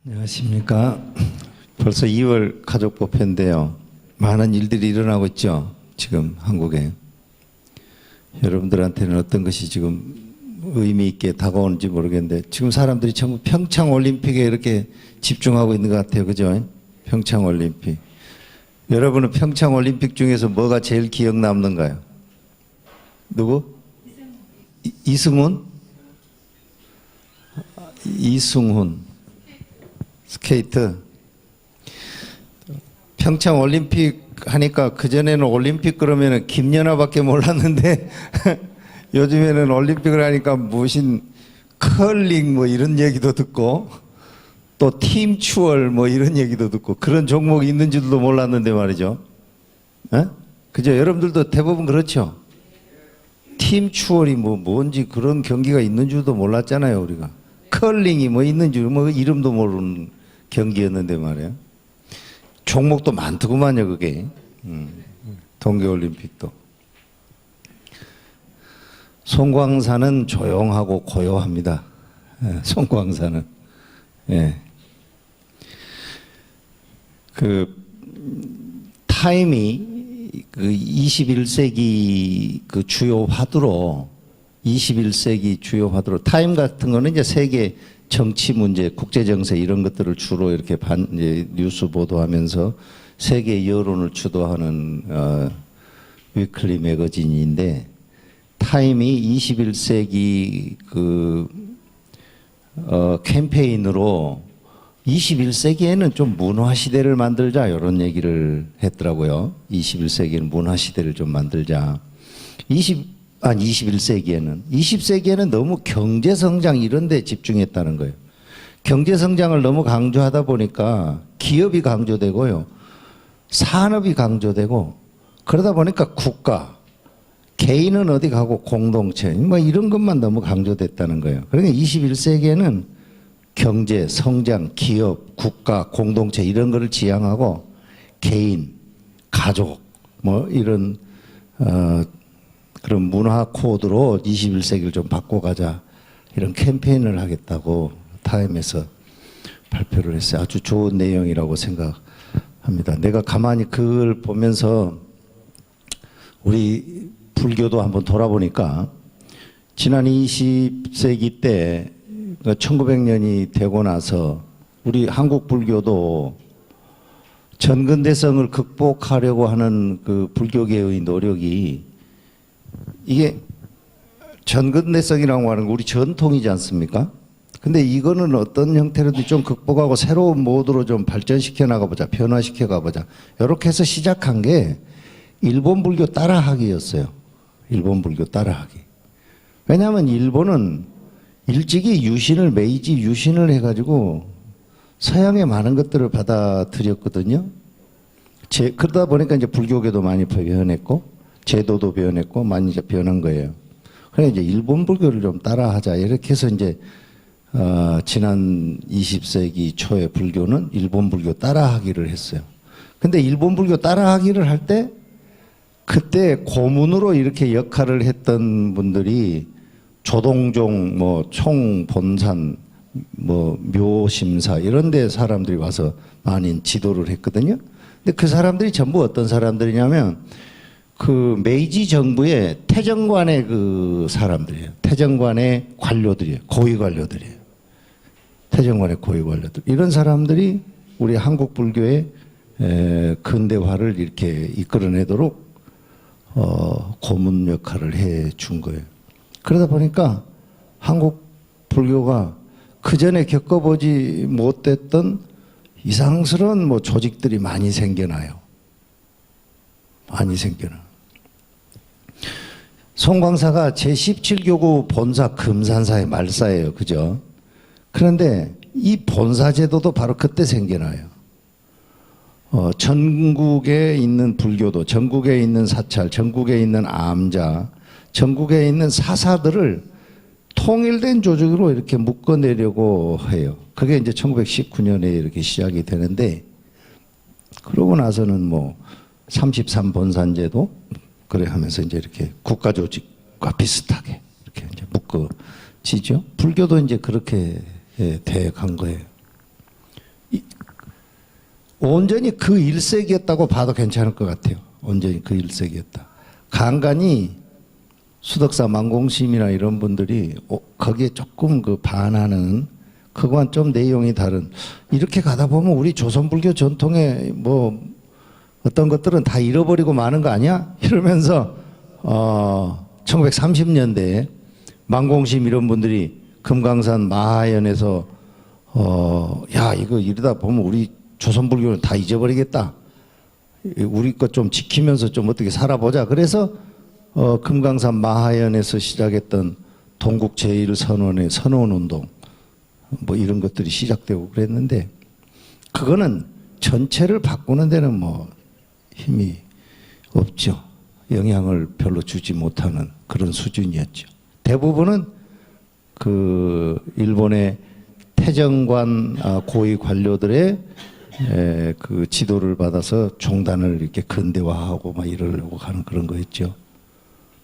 안녕하십니까. 벌써 2월 가족법회인데요. 많은 일들이 일어나고 있죠. 지금 한국에. 여러분들한테는 어떤 것이 지금 의미 있게 다가오는지 모르겠는데 지금 사람들이 전부 평창올림픽에 이렇게 집중하고 있는 것 같아요. 그죠? 평창올림픽. 여러분은 평창올림픽 중에서 뭐가 제일 기억 남는가요? 누구? 이승훈? 이승훈. 스케이트. 평창 올림픽 하니까 그전에는 올림픽 그러면은 김연아밖에 몰랐는데 요즘에는 올림픽을 하니까 무슨 컬링 뭐 이런 얘기도 듣고 또 팀 추월 뭐 이런 얘기도 듣고 그런 종목이 있는 줄도 몰랐는데 말이죠. 에? 그죠? 여러분들도 대부분 그렇죠? 팀 추월이 뭐 뭔지 그런 경기가 있는 줄도 몰랐잖아요, 우리가. 컬링이 뭐 있는 줄 뭐 이름도 모르는 경기였는데 말이에요. 종목도 많더구만요, 그게. 동계올림픽도. 송광산은 조용하고 고요합니다. 예, 송광산은. 예. 그 타임이 그 21세기 그 주요 화두로 21세기 주요 화두로 타임 같은 거는 이제 세계 정치 문제, 국제 정세 이런 것들을 주로 이렇게 이제 뉴스 보도하면서 세계 여론을 주도하는 위클리 매거진인데 타임이 21세기 그 캠페인으로 21세기에는 좀 문화 시대를 만들자 이런 얘기를 했더라고요. 21세기에는 문화 시대를 좀 만들자. 21세기에는. 20세기에는 너무 경제 성장 이런 데 집중했다는 거예요. 경제 성장을 너무 강조하다 보니까 기업이 강조되고요. 산업이 강조되고 그러다 보니까 국가, 개인은 어디 가고 공동체 뭐 이런 것만 너무 강조됐다는 거예요. 그러니까 21세기에는 경제, 성장, 기업, 국가, 공동체 이런 거를 지향하고 개인, 가족 뭐 이런 그런 문화 코드로 21세기를 좀 바꿔가자 이런 캠페인을 하겠다고 타임에서 발표를 했어요. 아주 좋은 내용이라고 생각합니다. 내가 가만히 그걸 보면서 우리 불교도 한번 돌아보니까 지난 20세기 때 1900년이 되고 나서 우리 한국 불교도 전근대성을 극복하려고 하는 그 불교계의 노력이 이게 전근대성이라고 하는 거 우리 전통이지 않습니까? 근데 이거는 어떤 형태로든 좀 극복하고 새로운 모드로 좀 발전시켜 나가보자, 변화시켜 가보자. 이렇게 해서 시작한 게 일본 불교 따라하기였어요. 일본 불교 따라하기. 왜냐하면 일본은 일찍이 유신을 메이지 유신을 해가지고 서양의 많은 것들을 받아들였거든요. 그러다 보니까 이제 불교계도 많이 변했고 제도도 변했고 많이 이제 변한 거예요. 그래 이제 일본 불교를 좀 따라하자 이렇게 해서 이제 지난 20세기 초에 불교는 일본 불교 따라하기를 했어요. 근데 일본 불교 따라하기를 할 때 그때 고문으로 이렇게 역할을 했던 분들이 조동종, 뭐 총본산, 뭐 묘심사 이런 데 사람들이 와서 많이 지도를 했거든요. 근데 그 사람들이 전부 어떤 사람들이냐면 그 메이지 정부의 태정관의 그 사람들이에요. 태정관의 관료들이에요. 고위 관료들이에요. 태정관의 고위 관료들. 이런 사람들이 우리 한국 불교의 근대화를 이렇게 이끌어내도록 고문 역할을 해 준 거예요. 그러다 보니까 한국 불교가 그전에 겪어보지 못했던 이상스러운 뭐 조직들이 많이 생겨나요. 많이 생겨나. 송광사가 제17교구 본사 금산사의 말사예요. 그죠? 그런데 이 본사 제도도 바로 그때 생겨나요. 전국에 있는 불교도, 전국에 있는 사찰, 전국에 있는 암자, 전국에 있는 사사들을 통일된 조직으로 이렇게 묶어내려고 해요. 그게 이제 1919년에 이렇게 시작이 되는데, 그러고 나서는 뭐 33본산제도 그래 하면서 이제 이렇게 국가조직과 비슷하게 이렇게 이제 묶어지죠. 불교도 이제 그렇게 돼 간 거예요. 온전히 그 일색이었다고 봐도 괜찮을 것 같아요. 온전히 그 일색이었다. 간간히 수덕사 만공심이나 이런 분들이 거기에 조금 그 반하는 그거와는 좀 내용이 다른, 이렇게 가다 보면 우리 조선불교 전통의 뭐 어떤 것들은 다 잃어버리고 마는 거 아니야? 이러면서 1930년대에 만공심 이런 분들이 금강산 마하연에서 야 이거 이러다 보면 우리 조선불교는 다 잊어버리겠다. 우리 것 좀 지키면서 좀 어떻게 살아보자. 그래서 금강산 마하연에서 시작했던 동국 제1선원의 선원운동 뭐 이런 것들이 시작되고 그랬는데, 그거는 전체를 바꾸는 데는 뭐 힘이 없죠. 영향을 별로 주지 못하는 그런 수준이었죠. 대부분은 그 일본의 태정관 고위 관료들의 그 지도를 받아서 종단을 이렇게 근대화하고 막 이러려고 하는 그런 거였죠.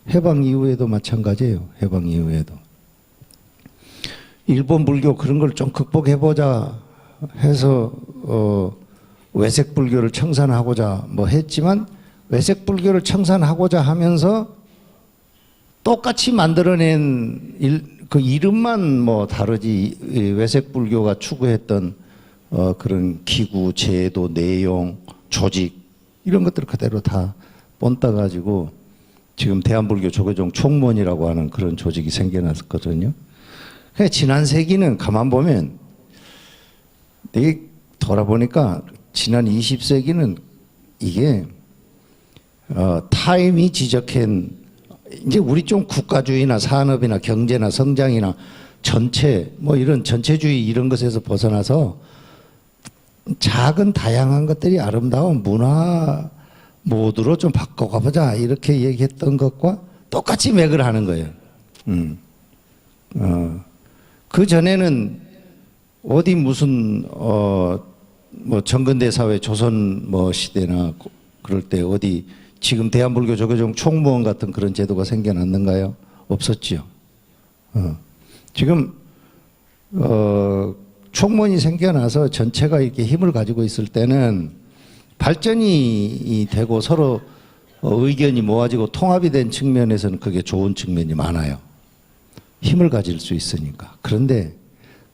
해방 이후에도 마찬가지예요. 해방 이후에도. 일본 불교 그런 걸 좀 극복해보자 해서 외색 불교를 청산하고자 뭐 했지만, 외색 불교를 청산하고자 하면서 똑같이 만들어낸 그 이름만 뭐 다르지, 외색 불교가 추구했던 그런 기구, 제도, 내용, 조직 이런 것들 그대로 다 본따 가지고 지금 대한불교 조계종 총무원이라고 하는 그런 조직이 생겨났거든요. 지난 세기는 가만 보면 되게 돌아보니까 지난 20세기는 이게 타임이 지적한, 이제 우리 좀 국가주의나 산업이나 경제나 성장이나 전체 뭐 이런 전체주의 이런 것에서 벗어나서 작은 다양한 것들이 아름다운 문화 모드로 좀 바꿔가보자 이렇게 얘기했던 것과 똑같이 맥을 하는 거예요. 그 전에는 어디 무슨 뭐 정근대 사회 조선 뭐 시대나 그럴 때 어디 지금 대한불교 조계종 총무원 같은 그런 제도가 생겨났는가요? 없었지요. 지금 총무원이 생겨나서 전체가 이렇게 힘을 가지고 있을 때는 발전이 되고 서로 의견이 모아지고 통합이 된 측면에서는 그게 좋은 측면이 많아요. 힘을 가질 수 있으니까. 그런데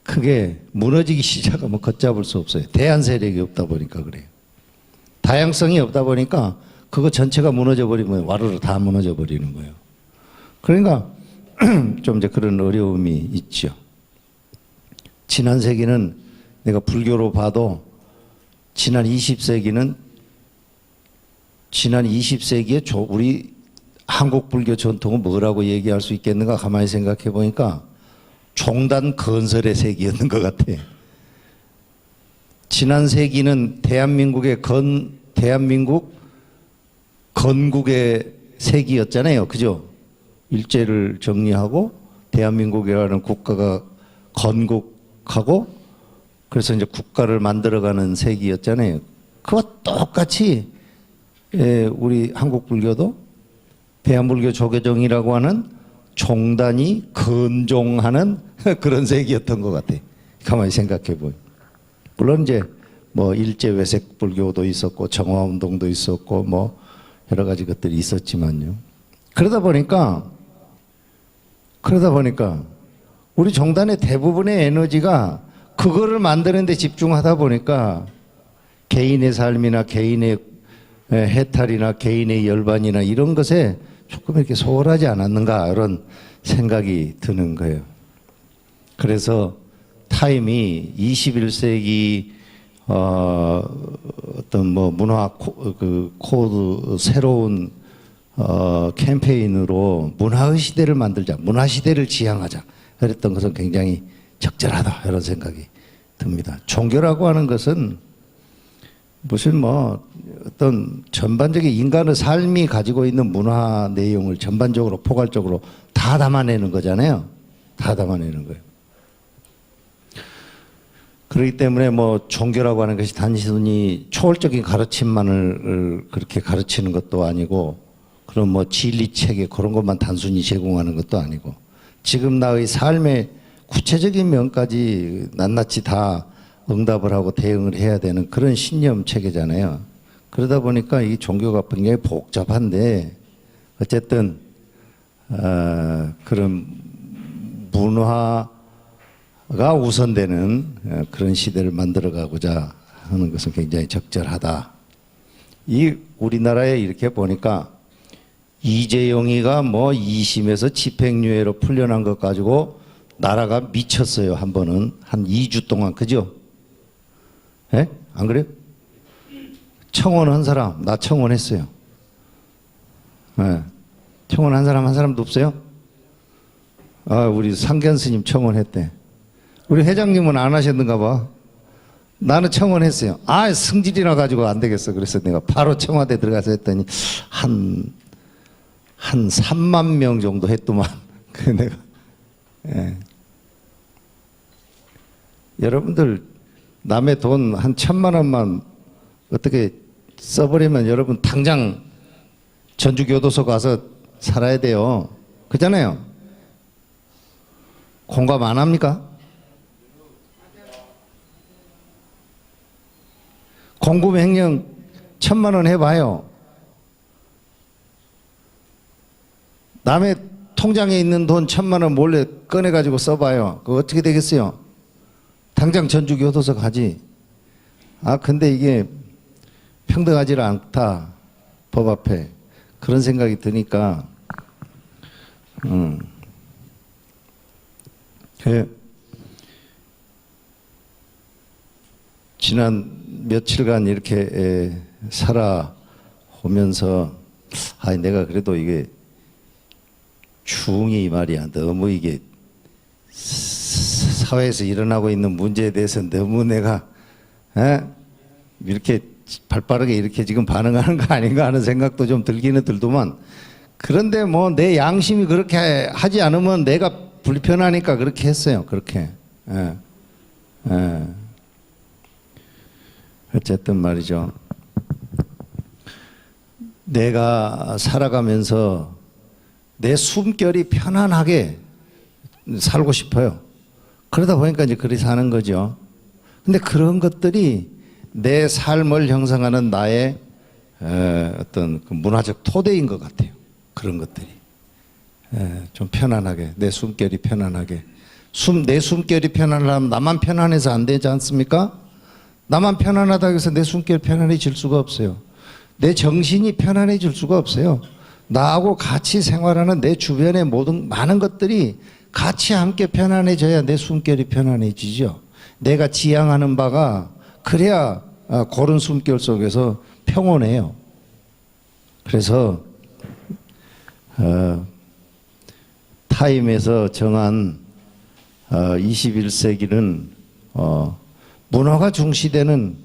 그게 무너지기 시작하면 걷잡을 수 없어요. 대안 세력이 없다 보니까 그래요. 다양성이 없다 보니까 그거 전체가 무너져 버리면 와르르 다 무너져 버리는 거예요. 그러니까 좀 이제 그런 어려움이 있죠. 지난 세기는 내가 불교로 봐도 지난 20세기에 우리 한국 불교 전통은 뭐라고 얘기할 수 있겠는가 가만히 생각해 보니까 종단 건설의 세기였는 것 같아. 지난 세기는 대한민국 건국의 세기였잖아요. 그죠? 일제를 정리하고 대한민국이라는 국가가 건국하고 그래서 이제 국가를 만들어가는 세기였잖아요. 그와 똑같이 우리 한국 불교도 대한불교 조계종이라고 하는 종단이 건종하는 그런 세기였던 것 같아요. 가만히 생각해 보면. 물론 이제 뭐 일제 외색 불교도 있었고 정화운동도 있었고 뭐 여러 가지 것들이 있었지만요. 그러다 보니까 우리 종단의 대부분의 에너지가 그거를 만드는 데 집중하다 보니까 개인의 삶이나 개인의 해탈이나 개인의 열반이나 이런 것에 조금 이렇게 소홀하지 않았는가 이런 생각이 드는 거예요. 그래서 타임이 21세기 어떤 뭐 문화 코드 새로운 캠페인으로 문화의 시대를 만들자, 문화 시대를 지향하자 그랬던 것은 굉장히 적절하다 이런 생각이 듭니다. 종교라고 하는 것은 무슨 뭐 어떤 전반적인 인간의 삶이 가지고 있는 문화 내용을 전반적으로 포괄적으로 다 담아내는 거잖아요. 다 담아내는 거예요. 그렇기 때문에 뭐 종교라고 하는 것이 단순히 초월적인 가르침만을 그렇게 가르치는 것도 아니고 그런 뭐 진리 체계 그런 것만 단순히 제공하는 것도 아니고 지금 나의 삶의 구체적인 면까지 낱낱이 다 응답을 하고 대응을 해야 되는 그런 신념 체계잖아요. 그러다 보니까 이 종교가 굉장히 복잡한데 어쨌든 그런 문화가 우선되는 그런 시대를 만들어가고자 하는 것은 굉장히 적절하다. 이 우리나라에 이렇게 보니까 이재용이가 뭐 2심에서 집행유예로 풀려난 것 가지고 나라가 미쳤어요. 한 번은 한 2주 동안. 그죠? 예? 안 그래요? 청원한 사람, 나 청원했어요. 예. 청원한 사람 한 사람도 없어요? 아, 우리 상견 스님 청원했대. 우리 회장님은 안 하셨는가 봐. 나는 청원했어요. 아, 승질이나 가지고 안 되겠어. 그래서 내가 바로 청와대 들어가서 했더니 한 3만 명 정도 했더만. 그 내가. 예. 여러분들 남의 돈 한 1,000만 원만 어떻게 써버리면 여러분 당장 전주교도소 가서 살아야 돼요. 그잖아요. 공감 안 합니까? 공금횡령 1,000만 원 해봐요. 남의 통장에 있는 돈 1,000만 원 몰래 꺼내가지고 써봐요. 그거 어떻게 되겠어요? 당장 전주교도소 가지. 아, 근데 이게 평등하지를 않다. 법 앞에. 그런 생각이 드니까, 지난 며칠간 이렇게 살아오면서, 아, 내가 그래도 이게 중이 말이야. 너무 이게 사회에서 일어나고 있는 문제에 대해서 너무 내가 이렇게 발빠르게 이렇게 지금 반응하는 거 아닌가 하는 생각도 좀 들기는 들더만, 그런데 뭐 내 양심이 그렇게 하지 않으면 내가 불편하니까 그렇게 했어요. 그렇게. 어쨌든 말이죠. 내가 살아가면서 내 숨결이 편안하게 살고 싶어요. 그러다 보니까 이제 그리 사는 거죠. 근데 그런 것들이 내 삶을 형성하는 나의 어떤 그 문화적 토대인 것 같아요. 그런 것들이. 좀 편안하게, 내 숨결이 편안하게. 내 숨결이 편안하면 나만 편안해서 안 되지 않습니까? 나만 편안하다고 해서 내 숨결이 편안해질 수가 없어요. 내 정신이 편안해질 수가 없어요. 나하고 같이 생활하는 내 주변의 모든 많은 것들이 같이 함께 편안해져야 내 숨결이 편안해지죠. 내가 지향하는 바가 그래야 고른 숨결 속에서 평온해요. 그래서 타임에서 정한 21세기는 문화가 중시되는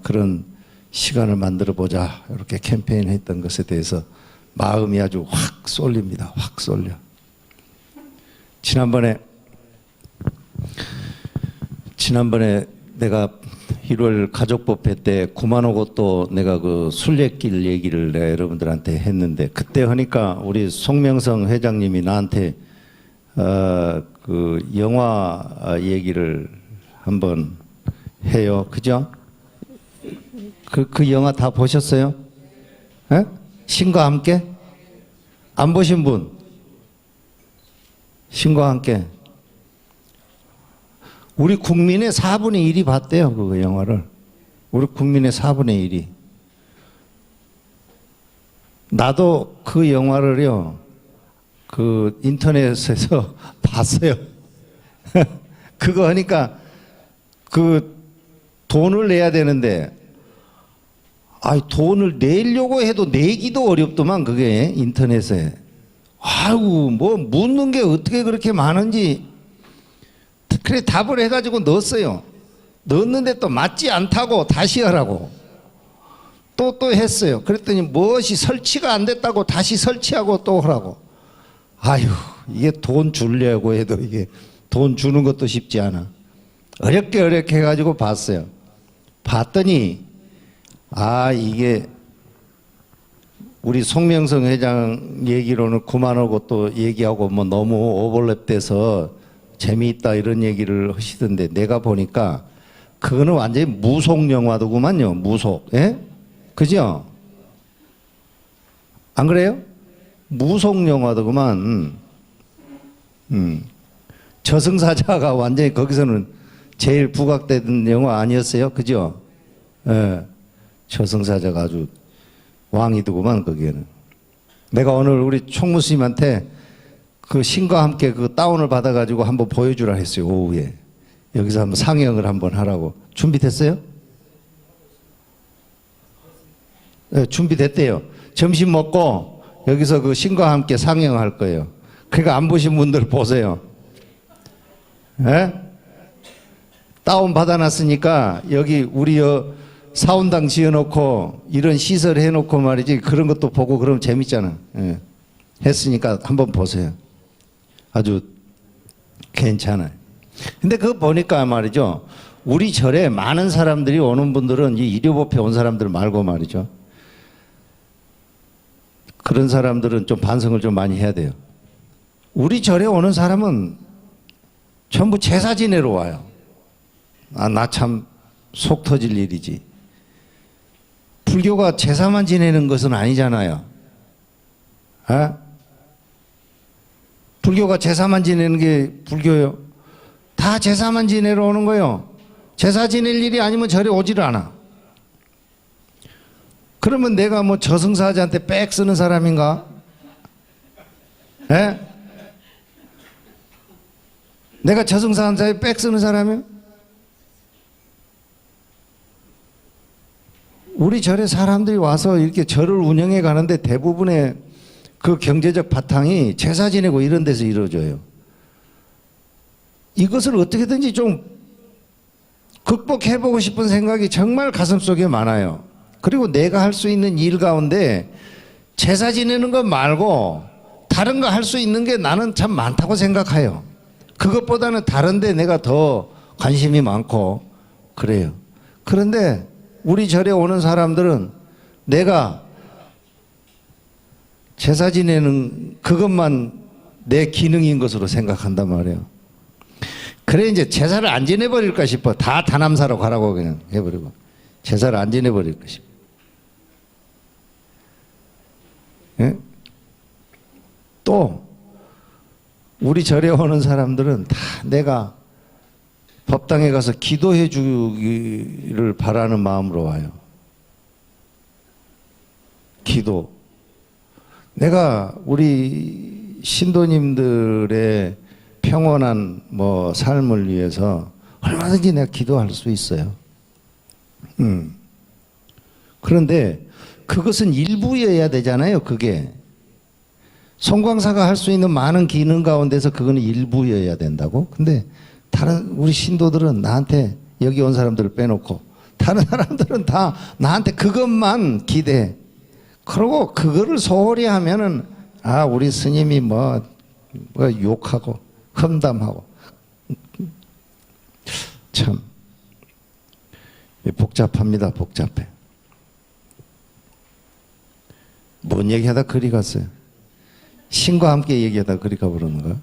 그런 시간을 만들어 보자, 이렇게 캠페인 했던 것에 대해서 마음이 아주 확 쏠립니다. 확 쏠려. 지난번에 내가 1월 가족법회 때 구만호고 또 내가 그 순례길 얘기를 내가 여러분들한테 했는데, 그때 하니까 우리 송명성 회장님이 나한테 그 영화 얘기를 한번 해요. 그죠? 그 영화 다 보셨어요? 에? 신과 함께? 안 보신 분? 신과 함께. 우리 국민의 4분의 1이 봤대요, 그 영화를. 우리 국민의 4분의 1이. 나도 그 영화를요, 그 인터넷에서 봤어요. 그거 하니까 그 돈을 내야 되는데, 돈을 내려고 해도 내기도 어렵더만, 그게 인터넷에. 아이고, 뭐 묻는 게 어떻게 그렇게 많은지. 그래 답을 해가지고 넣었어요. 넣었는데 또 맞지 않다고 다시 하라고. 또 했어요. 그랬더니 무엇이 설치가 안 됐다고 다시 설치하고 또 하라고. 아유, 이게 돈 주려고 해도 이게 돈 주는 것도 쉽지 않아. 어렵게 해가지고 봤어요. 봤더니 이게 우리 송명성 회장 얘기로는 그만하고 또 얘기하고 뭐 너무 오버랩돼서 재미있다 이런 얘기를 하시던데, 내가 보니까 그거는 완전히 무속 영화더구만요. 무속. 예? 그죠? 안 그래요? 무속 영화더구만. 저승사자가 완전히 거기서는 제일 부각되던 영화 아니었어요? 그죠? 예. 저승사자가 아주 왕이더구만, 거기에는. 내가 오늘 우리 총무스님한테 그 신과 함께 그 다운을 받아가지고 한번 보여주라 했어요, 오후에. 여기서 한번 상영을 한번 하라고. 준비됐어요? 네, 준비됐대요. 점심 먹고 여기서 그 신과 함께 상영할 거예요. 그러니까 안 보신 분들 보세요. 예? 다운 받아놨으니까 여기 우리 사운당 지어놓고 이런 시설 해놓고 말이지 그런 것도 보고 그러면 재밌잖아. 예. 했으니까 한번 보세요. 아주 괜찮아요. 근데 그거 보니까 말이죠. 우리 절에 많은 사람들이 오는 분들은 이 일요법회 온 사람들 말고 말이죠. 그런 사람들은 좀 반성을 좀 많이 해야 돼요. 우리 절에 오는 사람은 전부 제사 지내러 와요. 나 참 속 터질 일이지. 불교가 제사만 지내는 것은 아니잖아요. 아? 불교가 제사만 지내는 게 불교요. 다 제사만 지내러 오는 거예요. 제사 지낼 일이 아니면 절에 오지를 않아. 그러면 내가 뭐 저승사자한테 빽 쓰는 사람인가? 예? 내가 저승사자한테 빽 쓰는 사람이야? 우리 절에 사람들이 와서 이렇게 절을 운영해 가는데 대부분의 그 경제적 바탕이 제사 지내고 이런 데서 이루어져요. 이것을 어떻게든지 좀 극복해보고 싶은 생각이 정말 가슴속에 많아요. 그리고 내가 할 수 있는 일 가운데 제사 지내는 것 말고 다른 거 할 수 있는 게 나는 참 많다고 생각해요. 그것보다는 다른 데 내가 더 관심이 많고 그래요. 그런데 우리 절에 오는 사람들은 내가 제사 지내는 그것만 내 기능인 것으로 생각한단 말이에요. 그래 이제 제사를 안 지내버릴까 싶어. 다 다남사로 가라고 그냥 해버리고 제사를 안 지내버릴까 싶어. 예? 또 우리 절에 오는 사람들은 다 내가 법당에 가서 기도해 주기를 바라는 마음으로 와요. 기도. 내가 우리 신도님들의 평온한 뭐 삶을 위해서 얼마든지 내가 기도할 수 있어요. 그런데 그것은 일부여야 되잖아요. 그게 송광사가 할 수 있는 많은 기능 가운데서 그거는 일부여야 된다고. 근데 다른 우리 신도들은 나한테 여기 온 사람들을 빼놓고 다른 사람들은 다 나한테 그것만 기대해. 그러고 그거를 소홀히 하면은 아 우리 스님이 뭐 욕하고 험담하고 참 복잡합니다. 복잡해. 뭔 얘기하다 그리 갔어요. 신과 함께 얘기하다 그리 가버리는가?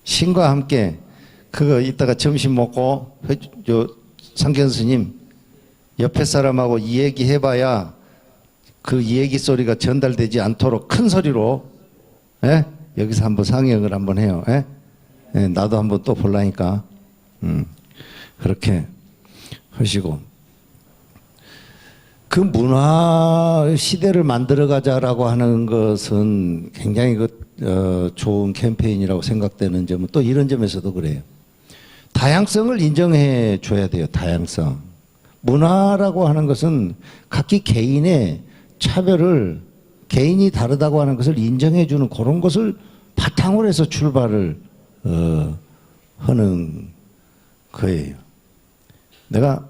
신과 함께 그거 이따가 점심 먹고 상견 스님 옆에 사람하고 이 얘기 해봐야 그 얘기 소리가 전달되지 않도록 큰 소리로 예? 여기서 한번 상영을 한번 해요. 예? 예, 나도 한번 또 볼라니까 그렇게 하시고 그 문화 시대를 만들어가자라고 하는 것은 굉장히 좋은 캠페인이라고 생각되는 점은 또 이런 점에서도 그래요. 다양성을 인정해 줘야 돼요. 다양성. 문화라고 하는 것은 각기 개인의 차별을 개인이 다르다고 하는 것을 인정해 주는 그런 것을 바탕으로 해서 출발을 하는 거예요. 내가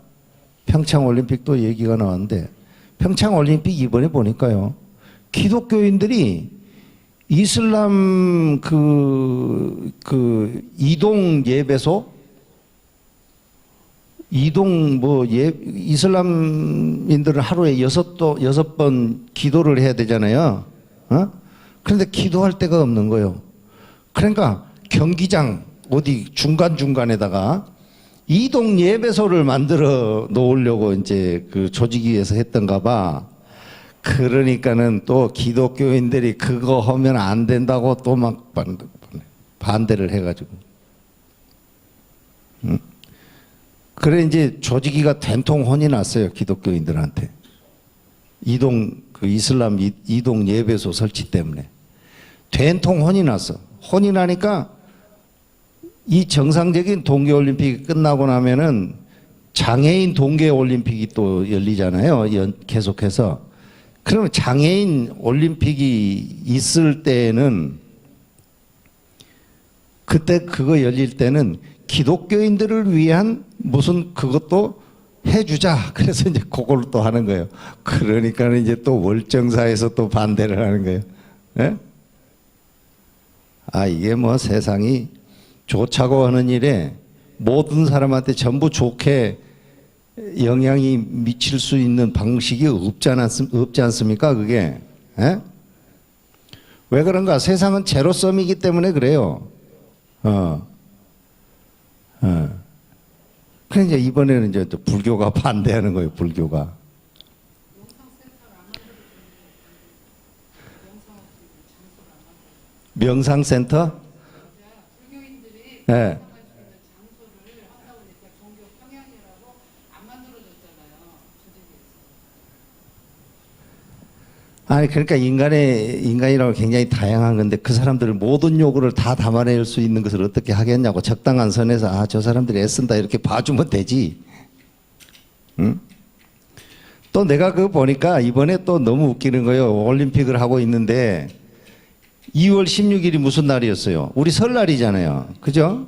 평창올림픽도 얘기가 나왔는데 평창올림픽 이번에 보니까요. 기독교인들이 이슬람 이동 예배소 이슬람인들은 하루에 6번 기도를 해야 되잖아요. 어? 그런데 기도할 데가 없는 거예요. 그러니까 경기장 어디 중간중간에다가 이동 예배소를 만들어 놓으려고 이제 그 조직위에서 했던가 봐. 그러니까는 또 기독교인들이 그거 하면 안 된다고 또 막 반대를 해가지고. 응? 그래 이제 조직위가 된통 혼이 났어요. 기독교인들한테. 그 이슬람 이동 예배소 설치 때문에. 된통 혼이 났어. 혼이 나니까 이 정상적인 동계올림픽이 끝나고 나면은 장애인 동계올림픽이 또 열리잖아요. 계속해서. 그러면 장애인 올림픽이 있을 때에는 그때 그거 열릴 때는 기독교인들을 위한 무슨 그것도 해주자. 그래서 이제 그걸 또 하는 거예요. 그러니까 이제 또 월정사에서 또 반대를 하는 거예요. 예? 아, 이게 뭐 세상이 좋자고 하는 일에 모든 사람한테 전부 좋게 영향이 미칠 수 있는 방식이 없지 않습니까? 그게. 예? 왜 그런가? 세상은 제로섬이기 때문에 그래요. 그래 이제 이번에는 이제 또 불교가 반대하는 거예요. 불교가. 명상센터? 네. 아니 그러니까 인간이라고 굉장히 다양한 건데 그 사람들을 모든 요구를 다 담아낼 수 있는 것을 어떻게 하겠냐고. 적당한 선에서 아, 저 사람들이 애쓴다 이렇게 봐주면 되지. 응? 또 내가 그거 보니까 이번에 또 너무 웃기는 거예요. 올림픽을 하고 있는데 2월 16일이 무슨 날이었어요? 우리 설날이잖아요. 그죠?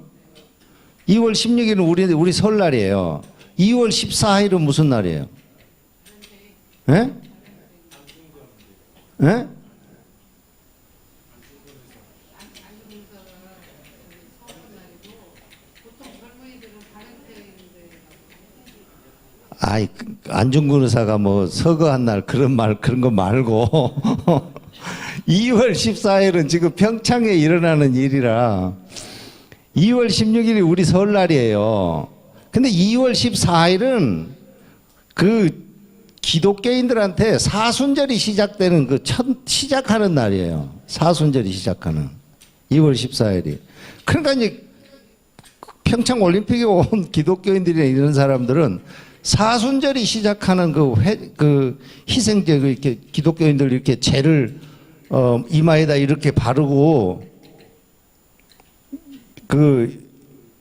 2월 16일은 우리 설날이에요. 2월 14일은 무슨 날이에요? 예? 예? 아이, 안중근 의사가 뭐 서거한 날 그런 거 말고 2월 14일은 지금 평창에 일어나는 일이라 2월 16일이 우리 설날이에요. 근데 2월 14일은 그 기독교인들한테 사순절이 시작되는 시작하는 날이에요. 사순절이 시작하는 2월 14일이. 그러니까 이제 평창 올림픽에 온 기독교인들이나 이런 사람들은 사순절이 시작하는 그 희생제 이렇게 기독교인들 이렇게 죄를 이마에다 이렇게 바르고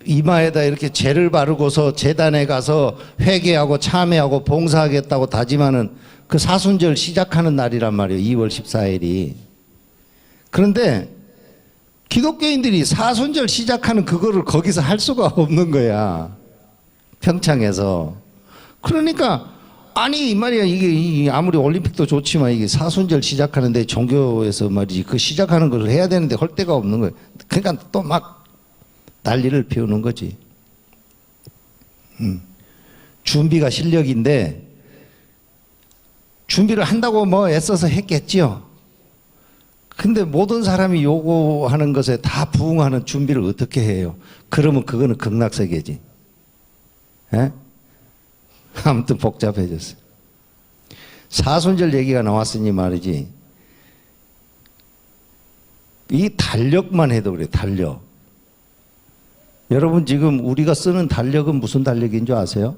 이마에다 이렇게 죄를 바르고서 제단에 가서 회개하고 참회하고 봉사하겠다고 다짐하는 그 사순절 시작하는 날이란 말이에요. 2월 14일이. 그런데 기독교인들이 사순절 시작하는 그거를 거기서 할 수가 없는 거야. 평창에서. 그러니까 아니 이 말이야. 이게 아무리 올림픽도 좋지만 이게 사순절 시작하는데 종교에서 말이지 그 시작하는 걸 해야 되는데 할 데가 없는 거예요. 그러니까 또 막 난리를 피우는 거지. 준비가 실력인데 준비를 한다고 뭐 애써서 했겠지요. 근데 모든 사람이 요구하는 것에 다 부응하는 준비를 어떻게 해요? 그러면 그거는 극락세계지. 예? 아무튼 복잡해졌어요. 사순절 얘기가 나왔으니 말이지. 이 달력만 해도 그래, 달력. 여러분 지금 우리가 쓰는 달력은 무슨 달력인 줄 아세요?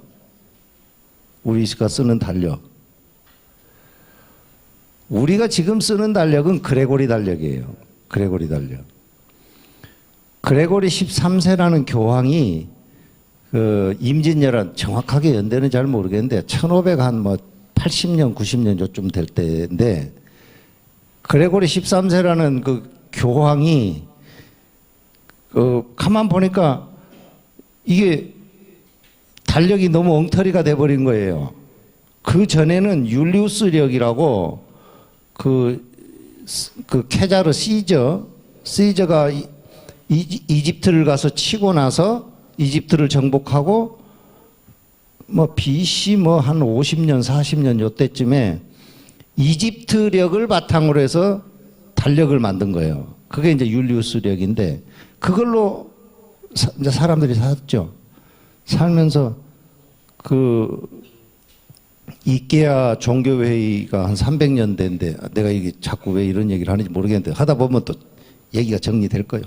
우리가 쓰는 달력. 우리가 지금 쓰는 달력은 그레고리 달력이에요. 그레고리 달력. 그레고리 13세라는 교황이 임진왜란 정확하게 연대는 잘 모르겠는데 1580년 90년 요쯤 될 때인데 그레고리 13세라는 그 교황이 가만 보니까 이게 달력이 너무 엉터리가 돼버린 거예요. 그 전에는 율리우스력이라고 그 케자르 시저가 이집트를 가서 치고 나서 이집트를 정복하고 뭐 BC 뭐 한 50년 40년 요때쯤에 이집트력을 바탕으로 해서 달력을 만든 거예요. 그게 이제 율리우스력인데 그걸로 이제 사람들이 샀죠. 살면서 이케아 종교회의가 한 300년 된데 내가 이게 자꾸 왜 이런 얘기를 하는지 모르겠는데 하다 보면 또 얘기가 정리될 거예요.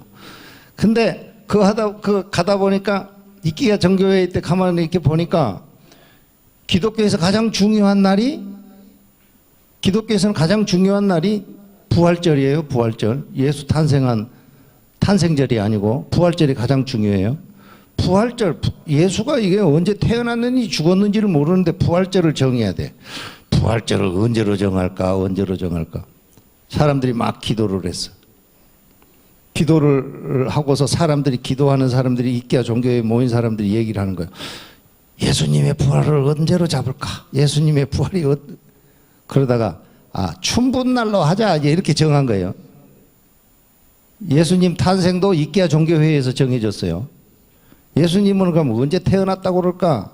근데 가다 보니까 이케아 종교회의 때 가만히 이렇게 보니까 기독교에서는 가장 중요한 날이 부활절이에요. 부활절. 예수 탄생절이 아니고 부활절이 가장 중요해요. 부활절, 예수가 이게 언제 태어났는지 죽었는지를 모르는데 부활절을 정해야 돼. 부활절을 언제로 정할까? 사람들이 막 기도를 했어. 기도를 하고서 기도하는 사람들이 이케아 종교에 모인 사람들이 얘기를 하는 거예요. 예수님의 부활을 언제로 잡을까? 예수님의 부활이 그러다가 춘분날로 하자 이렇게 정한 거예요. 예수님 탄생도 이케아 종교회의에서 정해졌어요. 예수님은 그럼 언제 태어났다고 그럴까?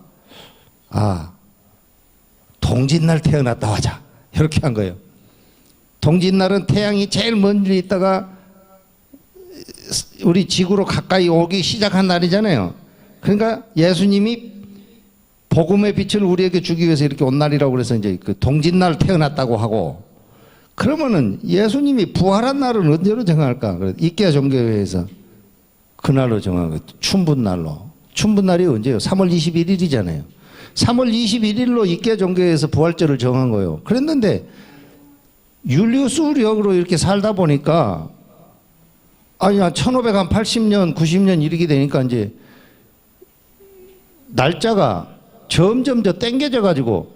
동짓날 태어났다 하자 이렇게 한 거예요. 동짓날은 태양이 제일 멀리 있다가 우리 지구로 가까이 오기 시작한 날이잖아요. 그러니까 예수님이 복음의 빛을 우리에게 주기 위해서 이렇게 온 날이라고 그래서 이제 그 동짓날 태어났다고 하고, 그러면은 예수님이 부활한 날은 언제로 정할까? 그래서 이케아 종교회에서 그날로 정한 거예요. 춘분날로. 춘분날이 언제예요? 3월 21일이잖아요. 3월 21일로 이케아 종교회에서 부활절을 정한 거예요. 그랬는데 율리우스 우리역으로 이렇게 살다 보니까 1580년, 90년 이렇게 되니까 이제 날짜가 점점 더 땡겨져 가지고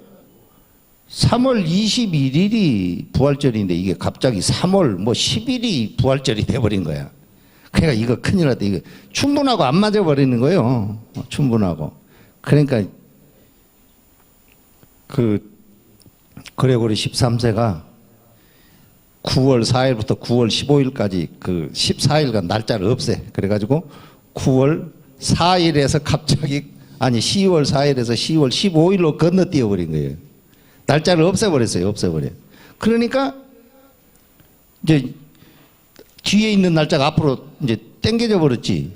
3월 21일이 부활절인데 이게 갑자기 3월 10일이 부활절이 돼버린 거야. 그러니까 이거 큰일 났다. 이거 춘분하고 안 맞아버리는 거예요. 춘분하고. 그러니까 그레고리 13세가 9월 4일부터 9월 15일까지 그 14일간 날짜를 없애. 그래가지고 9월 4일에서 갑자기 10월 4일에서 10월 15일로 건너뛰어 버린 거예요. 날짜를 없애버렸어요. 그러니까 이제 뒤에 있는 날짜가 앞으로 이제 당겨져 버렸지.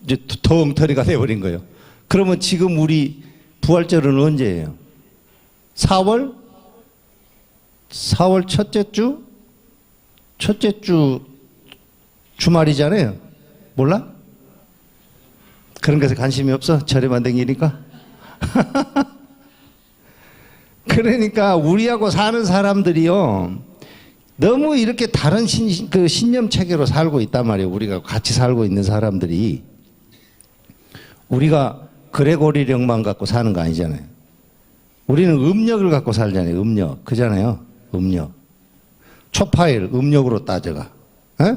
이제 덩터리가 돼버린 거예요. 그러면 지금 우리 부활절은 언제예요? 4월 첫째 주 주말이잖아요. 몰라? 그런 것에 관심이 없어? 절에만 댕기니까? 그러니까 우리하고 사는 사람들이요, 너무 이렇게 다른 신념 체계로 살고 있단 말이에요. 우리가 같이 살고 있는 사람들이. 우리가 그레고리령만 갖고 사는 거 아니잖아요. 우리는 음력을 갖고 살잖아요. 음력. 그잖아요. 음력. 초파일 음력으로 따져가. 에?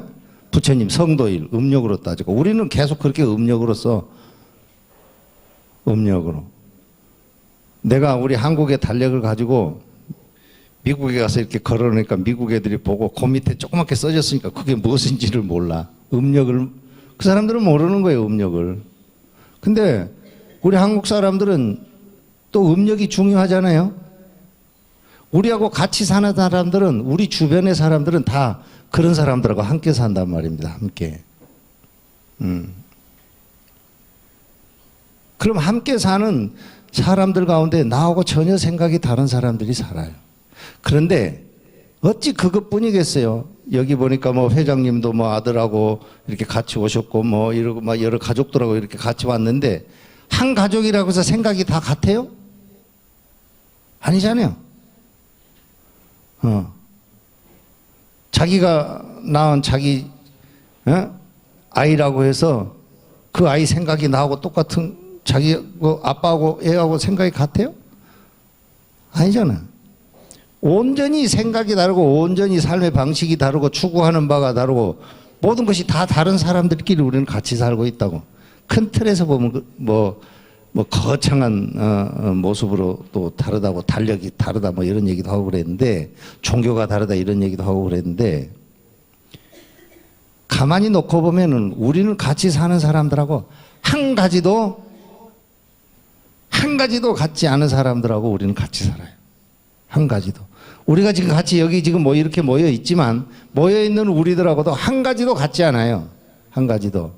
부처님 성도일 음력으로 따지고, 우리는 계속 그렇게 음력으로 써. 음력으로. 내가 우리 한국의 달력을 가지고 미국에 가서 이렇게 걸어놓으니까 미국 애들이 보고 그 밑에 조그맣게 써졌으니까 그게 무엇인지를 몰라. 음력을. 그 사람들은 모르는 거예요. 음력을. 근데 우리 한국 사람들은 또 음력이 중요하잖아요. 우리하고 같이 사는 사람들은, 우리 주변의 사람들은 다 그런 사람들하고 함께 산단 말입니다. 함께. 그럼 함께 사는 사람들 가운데 나하고 전혀 생각이 다른 사람들이 살아요. 그런데 어찌 그것뿐이겠어요. 여기 보니까 회장님도 아들하고 이렇게 같이 오셨고 이러고 여러 가족들하고 이렇게 같이 왔는데 한 가족이라고 해서 생각이 다 같아요? 아니잖아요. 자기가 낳은 자기 아이라고 해서 그 아이 생각이 나하고 똑같은, 자기 아빠하고 애하고 생각이 같아요? 아니잖아. 온전히 생각이 다르고 온전히 삶의 방식이 다르고 추구하는 바가 다르고 모든 것이 다 다른 사람들끼리 우리는 같이 살고 있다고. 큰 틀에서 보면 거창한 모습으로 또 다르다고, 달력이 다르다 이런 얘기도 하고 그랬는데, 종교가 다르다 이런 얘기도 하고 그랬는데, 가만히 놓고 보면은 우리는 같이 사는 사람들하고 한 가지도 같지 않은 사람들하고 우리는 같이 살아요. 한 가지도. 우리가 지금 같이 여기 지금 이렇게 모여 있지만 모여 있는 우리들하고도 한 가지도 같지 않아요. 한 가지도.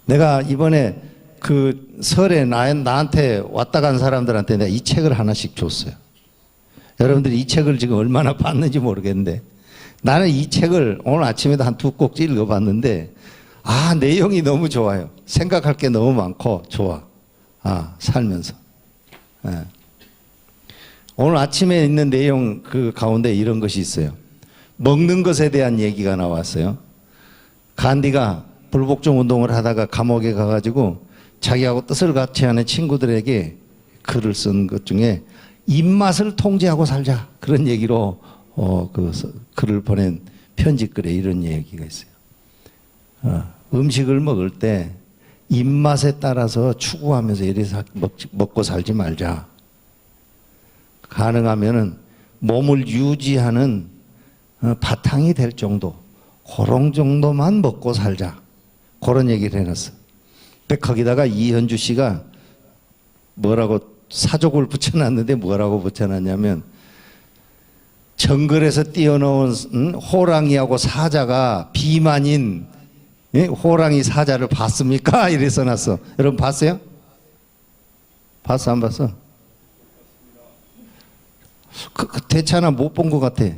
내가 이번에 그 설에 나한테 왔다 간 사람들한테 내가 이 책을 하나씩 줬어요. 여러분들이 이 책을 지금 얼마나 봤는지 모르겠는데 나는 이 책을 오늘 아침에도 한 2꼭지 읽어봤는데 내용이 너무 좋아요. 생각할 게 너무 많고 좋아. 살면서. 예. 오늘 아침에 있는 내용 그 가운데 이런 것이 있어요. 먹는 것에 대한 얘기가 나왔어요. 간디가 불복종 운동을 하다가 감옥에 가가지고 자기하고 뜻을 같이 하는 친구들에게 글을 쓴 것 중에 입맛을 통제하고 살자 그런 얘기로 글을 보낸 편지글에 이런 얘기가 있어요. 음식을 먹을 때 입맛에 따라서 추구하면서 이래서 먹고 살지 말자. 가능하면은 몸을 유지하는 바탕이 될 정도, 그런 정도만 먹고 살자. 그런 얘기를 해놨어. 근데 거기다가 이현주 씨가 뭐라고 사족을 붙여놨는데 뭐라고 붙여놨냐면 정글에서 뛰어나온 호랑이하고 사자가 비만인 호랑이 사자를 봤습니까? 이래 써놨어. 여러분 봤어요? 봤어 안 봤어? 대차나 못 본 것 같아. 에?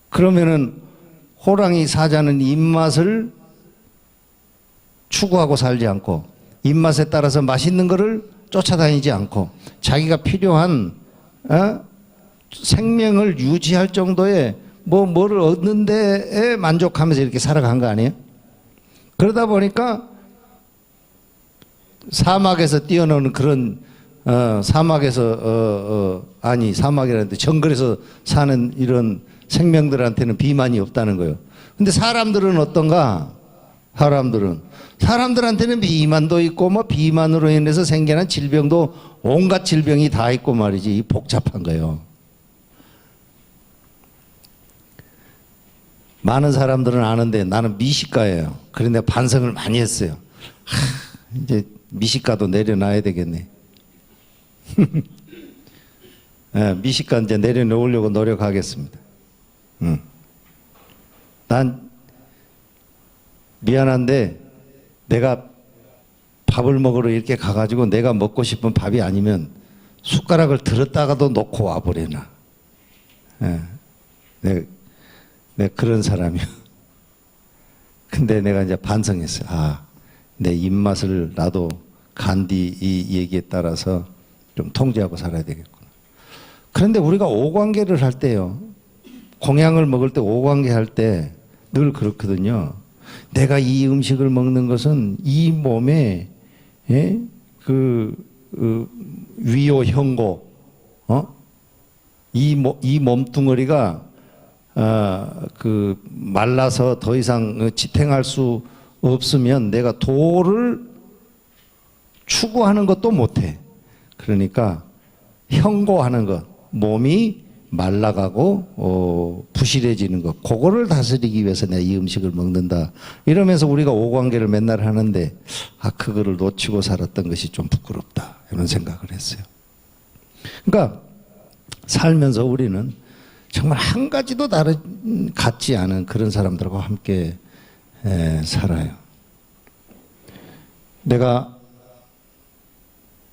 그러면은 호랑이 사자는 입맛을 추구하고 살지 않고 입맛에 따라서 맛있는 거를 쫓아다니지 않고 자기가 필요한 생명을 유지할 정도의 뭐를 얻는 데에 만족하면서 이렇게 살아간 거 아니에요? 그러다 보니까 사막에서 뛰어노는 그런 사막이라는데 정글에서 사는 이런 생명들한테는 비만이 없다는 거예요. 근데 사람들은 어떤가? 사람들한테는 비만도 있고 뭐 비만으로 인해서 생겨난 질병도 온갖 질병이 다 있고 말이지. 복잡한 거예요. 많은 사람들은 아는데 나는 미식가예요. 그런데 반성을 많이 했어요. 이제 미식가도 내려놔야 되겠네. 네, 미식가 이제 내려놓으려고 노력하겠습니다. 난 미안한데 내가 밥을 먹으러 이렇게 가가지고 내가 먹고 싶은 밥이 아니면 숟가락을 들었다가도 놓고 와버려나. 네, 내 그런 사람이야. 근데 내가 이제 반성했어요. 내 입맛을 나도 간디 이 얘기에 따라서 좀 통제하고 살아야 되겠구나. 그런데 우리가 오관계를 할 때요, 공양을 먹을 때 오관계 할 때 늘 그렇거든요. 내가 이 음식을 먹는 것은 이 몸에 위호 현고, 이 몸뚱어리가 말라서 더 이상 지탱할 수 없으면 내가 도를 추구하는 것도 못해. 그러니까 현고하는 것, 몸이 말라가고 부실해지는 것, 그거를 다스리기 위해서 내가 이 음식을 먹는다. 이러면서 우리가 오관계를 맨날 하는데 그거를 놓치고 살았던 것이 좀 부끄럽다. 이런 생각을 했어요. 그러니까 살면서 우리는 정말 한 가지도 같지 않은 그런 사람들과 함께 살아요. 내가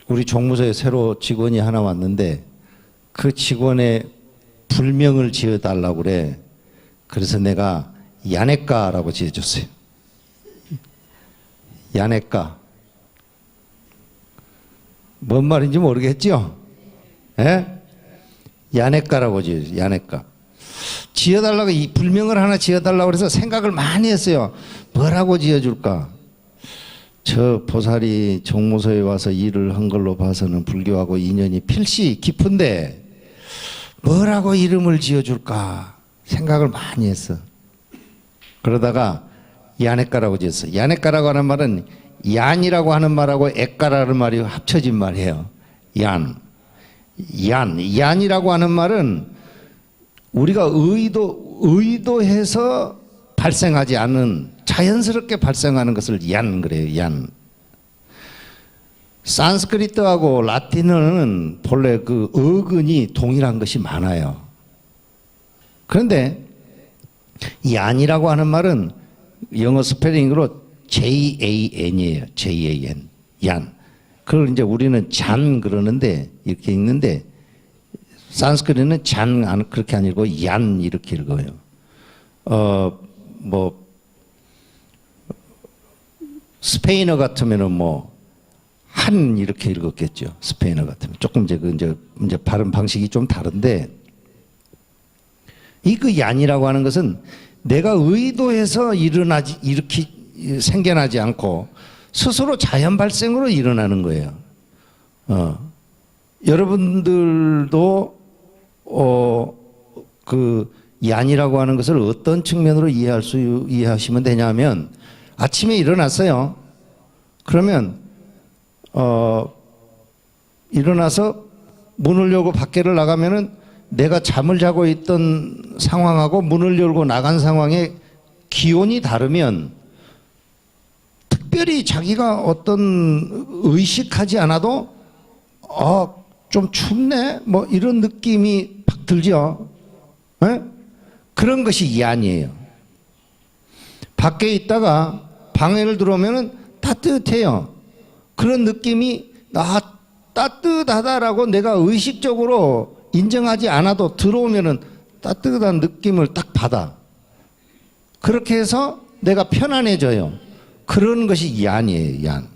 우리 종무소에 새로 직원이 하나 왔는데 그 직원의 불명을 지어달라고 그래. 그래서 내가 야네까라고 지어줬어요. 야네까. 뭔 말인지 모르겠죠? 야네까라고 지어줬어요. 야네까. 지어달라고, 이 불명을 하나 지어달라고 그래서 생각을 많이 했어요. 뭐라고 지어줄까? 저 보살이 종무소에 와서 일을 한 걸로 봐서는 불교하고 인연이 필시 깊은데 뭐라고 이름을 지어줄까 생각을 많이 했어. 그러다가 야네까라고 지었어. 야네까라고 하는 말은 얀이라고 하는 말하고 액가라는 말이 합쳐진 말이에요. 얀이라고 하는 말은 우리가 의도해서 발생하지 않은, 자연스럽게 발생하는 것을 얀 그래요. 얀. 산스크리트하고 라틴어는 본래 그 어근이 동일한 것이 많아요. 그런데 얀이라고 하는 말은 영어 스펠링으로 JAN이에요. JAN. 얀. 그걸 이제 우리는 잔 그러는데 이렇게 읽는데 산스크리트는 잔 그렇게 안 읽고 얀 이렇게 읽어요. 뭐 스페인어 같으면은 뭐 한 이렇게 읽었겠죠. 스페인어 같으면 조금 이제 발음 방식이 좀 다른데 이 그 얀이라고 하는 것은 내가 의도해서 이렇게 생겨나지 않고 스스로 자연 발생으로 일어나는 거예요. 여러분들도 그 얀이라고 하는 것을 어떤 측면으로 이해하시면 되냐면 아침에 일어났어요. 그러면 일어나서 문을 열고 밖에를 나가면은 내가 잠을 자고 있던 상황하고 문을 열고 나간 상황의 기온이 다르면 특별히 자기가 어떤 의식하지 않아도 좀 춥네 뭐 이런 느낌이 팍 들죠. 네? 그런 것이 얀이에요. 밖에 있다가 방에를 들어오면은 따뜻해요. 그런 느낌이 따뜻하다라고 내가 의식적으로 인정하지 않아도 들어오면은 따뜻한 느낌을 딱 받아. 그렇게 해서 내가 편안해져요. 그런 것이 얀이에요, 얀.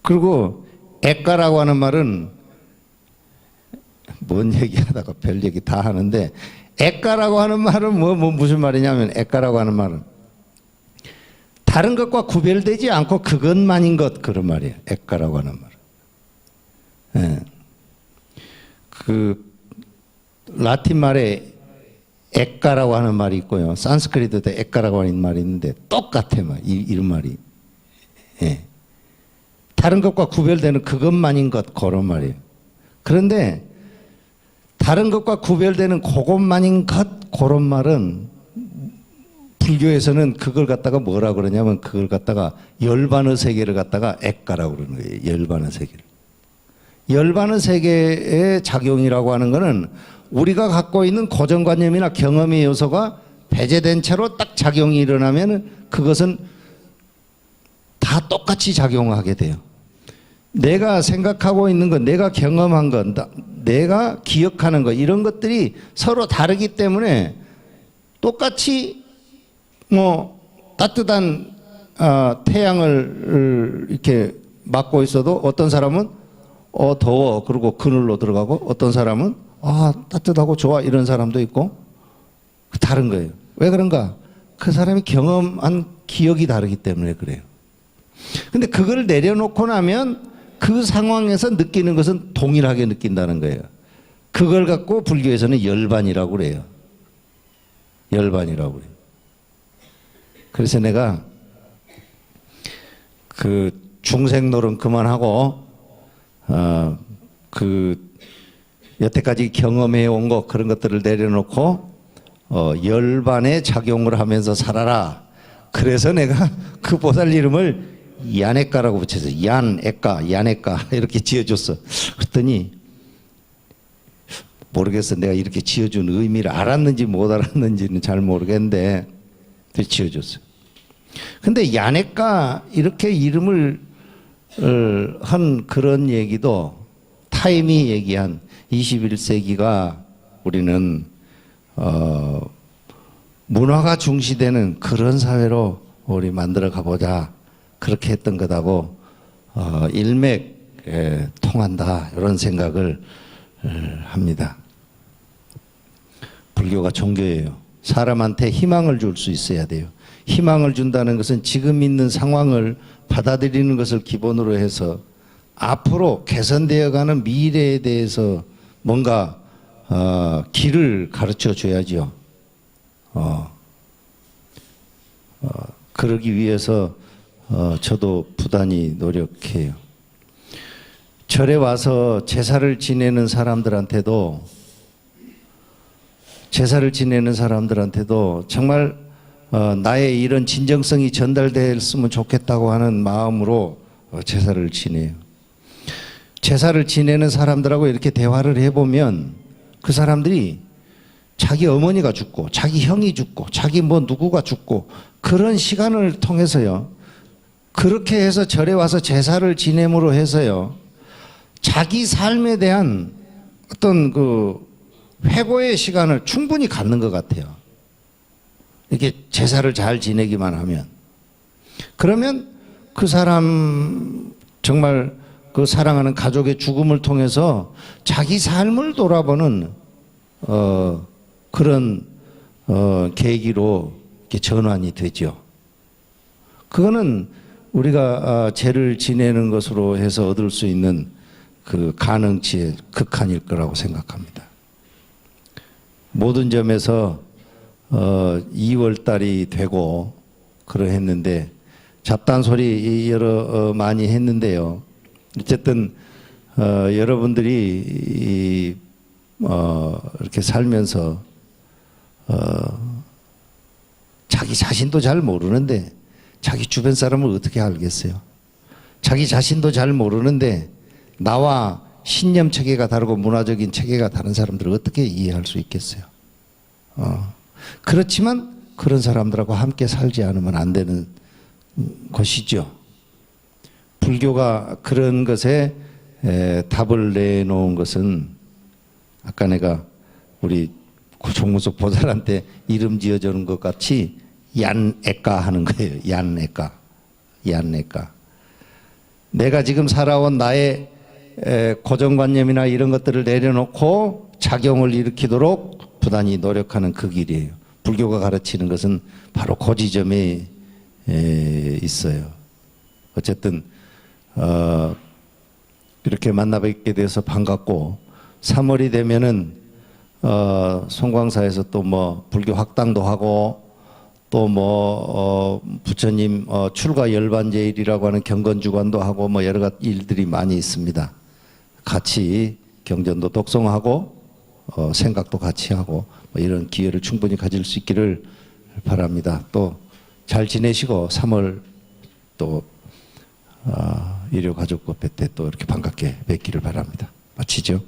그리고 액가라고 하는 말은 뭔 얘기하다가 별 얘기 다 하는데 액가라고 하는 말은 무슨 말이냐면 액가라고 하는 말은 다른 것과 구별되지 않고 그것만인 것 그런 말이에요. 액가라고 하는 말. 예. 그 라틴 말에 액가라고 하는 말이 있고요. 산스크리트도 액가라고 하는 말이 있는데 똑같아 말. 이런 말이. 예. 다른 것과 구별되는 그것만인 것 그런 말이에요. 그런데 다른 것과 구별되는 그것만인 것 그런 말은 불교에서는 그걸 갖다가 뭐라 그러냐면 그걸 갖다가 열반의 세계를 갖다가 액가라고 그러는 거예요. 열반의 세계를. 열반의 세계의 작용이라고 하는 거는 우리가 갖고 있는 고정관념이나 경험의 요소가 배제된 채로 딱 작용이 일어나면 그것은 다 똑같이 작용하게 돼요. 내가 생각하고 있는 것, 내가 경험한 것, 내가 기억하는 것 이런 것들이 서로 다르기 때문에 똑같이 뭐 따뜻한 태양을 이렇게 맞고 있어도 어떤 사람은 더워 그러고 그늘로 들어가고 어떤 사람은 따뜻하고 좋아 이런 사람도 있고 다른 거예요. 왜 그런가? 그 사람이 경험한 기억이 다르기 때문에 그래요. 근데 그걸 내려놓고 나면 그 상황에서 느끼는 것은 동일하게 느낀다는 거예요. 그걸 갖고 불교에서는 열반이라고 그래요. 열반이라고 그래요. 그래서 내가 그 중생노릇 그만하고 그 여태까지 경험해 온 거 그런 것들을 내려놓고 열반의 작용을 하면서 살아라. 그래서 내가 그 보살 이름을 얀액가라고 붙여서 얀액가, 얀액가 이렇게 지어줬어. 그랬더니 모르겠어. 내가 이렇게 지어준 의미를 알았는지 못 알았는지는 잘 모르겠는데 지어줬어. 근데 얀액가 이렇게 이름을 한 그런 얘기도 타임이 얘기한 21세기가 우리는 문화가 중시되는 그런 사회로 우리 만들어 가보자 그렇게 했던 것하고 일맥 통한다 이런 생각을 합니다. 불교가 종교예요. 사람한테 희망을 줄 수 있어야 돼요. 희망을 준다는 것은 지금 있는 상황을 받아들이는 것을 기본으로 해서 앞으로 개선되어가는 미래에 대해서 뭔가 길을 가르쳐 줘야죠. 그러기 위해서 저도 부단히 노력해요. 절에 와서 제사를 지내는 사람들한테도 정말 나의 이런 진정성이 전달됐으면 좋겠다고 하는 마음으로 제사를 지내요. 제사를 지내는 사람들하고 이렇게 대화를 해보면 그 사람들이 자기 어머니가 죽고 자기 형이 죽고 자기 뭐 누구가 죽고 그런 시간을 통해서요. 그렇게 해서 절에 와서 제사를 지냄으로 해서요. 자기 삶에 대한 어떤 그 회고의 시간을 충분히 갖는 것 같아요. 이렇게 제사를 잘 지내기만 하면. 그러면 그 사람 정말 그 사랑하는 가족의 죽음을 통해서 자기 삶을 돌아보는 그런 계기로 이렇게 전환이 되죠. 그거는 우리가 제를 지내는 것으로 해서 얻을 수 있는 그 가능치의 극한일 거라고 생각합니다. 모든 점에서 2월 달이 되고 그러했는데 잡단 소리 여러 많이 했는데요. 어쨌든 여러분들이 이렇게 살면서 자기 자신도 잘 모르는데 자기 주변 사람을 어떻게 알겠어요? 자기 자신도 잘 모르는데 나와 신념 체계가 다르고 문화적인 체계가 다른 사람들을 어떻게 이해할 수 있겠어요? 그렇지만 그런 사람들하고 함께 살지 않으면 안 되는 것이죠. 불교가 그런 것에 답을 내놓은 것은 아까 내가 우리 종무석 보살한테 이름 지어주는 것 같이 얀에까 하는 거예요. 얀에까. 내가 지금 살아온 나의 고정관념이나 이런 것들을 내려놓고 작용을 일으키도록 부단히 노력하는 그 길이에요. 불교가 가르치는 것은 바로 그 지점에 있어요. 어쨌든 이렇게 만나뵙게 돼서 반갑고 3월이 되면은 송광사에서 또 뭐 불교 학당도 하고 또 뭐 부처님 출가 열반제일이라고 하는 경건주관도 하고 뭐 여러 가지 일들이 많이 있습니다. 같이 경전도 독송하고 생각도 같이 하고 뭐 이런 기회를 충분히 가질 수 있기를 바랍니다. 또 잘 지내시고 3월 또 일요 가족법회 때 또 이렇게 반갑게 뵙기를 바랍니다. 마치죠.